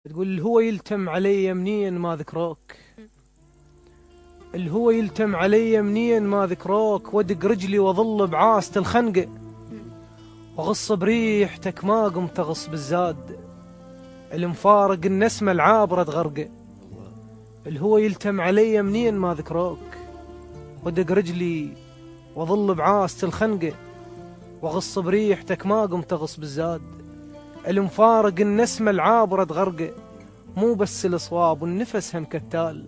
تقول الهوى يلتم علي منين ما ذكروك، الهوى يلتم علي منين ما ذكروك، وادق رجلي واظل بعاسة الخنقة، وغص بريحتك ما قمت اغص بالزاد، المفارق النسمة العابرة غرقة. الهوى يلتم علي منين ما ذكروك، وادق رجلي واظل بعاسة الخنقة، وغص بريحتك ما قمت اغص بالزاد، المفارق النسمة العابرة غرقة. مو بس الصواب والنفس هم كتال،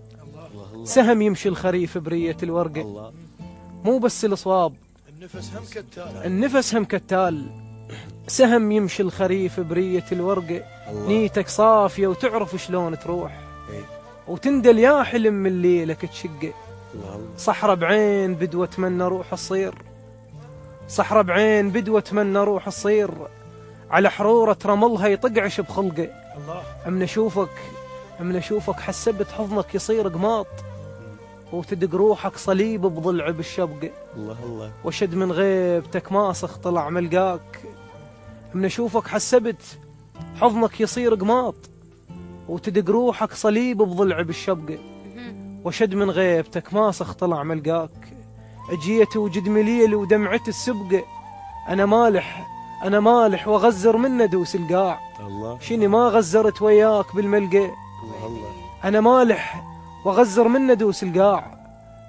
سهم يمشي الخريف برية الورقة. مو بس الصواب، النفس هم كتال، سهم يمشي الخريف برية الورقة. نيتك صافية وتعرف شلون تروح، وتندل يا حلم من ليلك تشقه. صحرة بعين بدوة اتمنى روح الصير، صحرة بعين بدوة اتمنى روح الصير، على حرورة رملها يطقعش بخلقه. من اشوفك حسبت حضنك يصير قماط، وتدق روحك صليب بضلع بالشبقه. وشد من غيبتك ماسخ طلع ملقاك، من اشوفك حسبت حضنك يصير قماط، وتدق روحك صليب بضلع بالشبقه. وشد من غيبتك ماسخ طلع ملقاك، اجيت وجد مليل ودمعت السبقه. انا مالح واغزر منه دوس القاع، شني ما غزرت وياك بالملقى. انا مالح واغزر منه دوس القاع،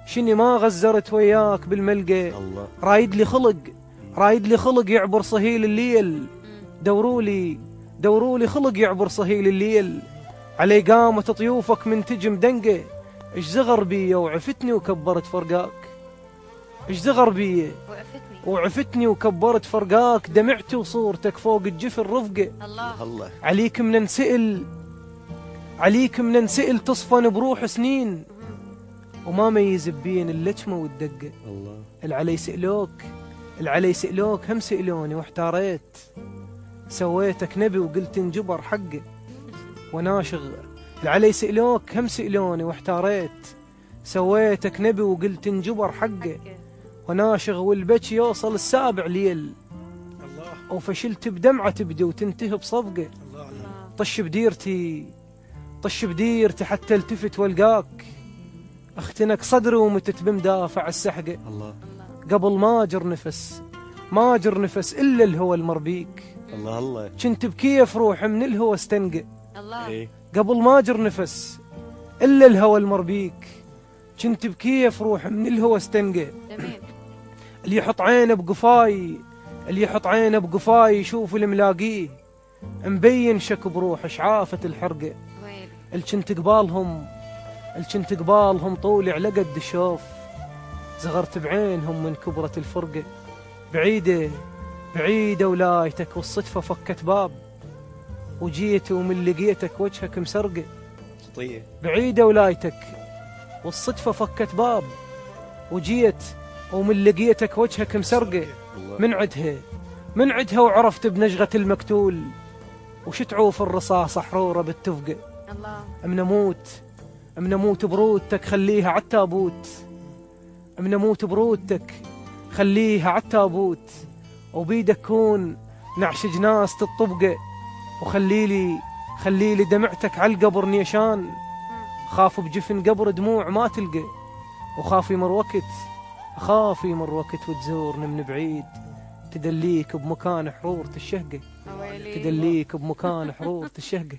شني ما غزرت وياك بالملقى. رايد لي خلق يعبر صهيل الليل، دوروا لي خلق يعبر صهيل الليل. علي قامت طيوفك من تجم دنقه، ايش زغر بي وعفتني وكبرت فرقاك. ايش زغر بي وعفتني وكبرت فرقاك، دمعتي وصورتك فوق الجفن رفقه. عليك من نسئل تصفن بروح سنين، وما ميز بين اللجمة والدقة. العلي سئلوك هم سئلوني واحتاريت، سويتك نبي وقلت انجبر حقه وناشغ. العلي سئلوك هم سئلوني واحتاريت، سويتك نبي وقلت انجبر حقه وناشغ. والبكي يوصل السابع ليل، وفشلت بدمعة تبدي وتنتهي بصفقة. طش بديرتي حتى التفت والقاك، اختنك صدري ومتت بمدافع السحقة. قبل ما اجر نفس الا الهوى المربيك، كنت بكيف روح من الهوى استنقى. قبل ما اجر نفس الا الهوى المربيك، كنت بكيف روح من الهوى استنقى. اللي يحط عينه بقفاي يشوف الملاقيه، مبين شك بروح شعافة الحرقة. الكنت قبالهم طولي على قد الشوف، زغرت بعينهم من كبرة الفرقة. بعيدة ولايتك والصدفة فكت باب، وجيت ومن لقيتك وجهك مسرقة. بعيدة ولايتك والصدفة فكت باب، وجيت ومن لقيتك وجهك مسرقة. من عدها وعرفت بنجغة المقتول، وشتعوف الرصاص حرورة بالتفقة. من اموت برودتك خليها عالتابوت، من اموت برودتك خليها عالتابوت. وبيدك كون نعش جناس الطبقة، خليلي دمعتك عالقبر نيشان. خاف بجفن قبر دموع ما تلقى، وخافي مر وقت وتزورني من بعيد، تدليك بمكان حرورة الشهقة.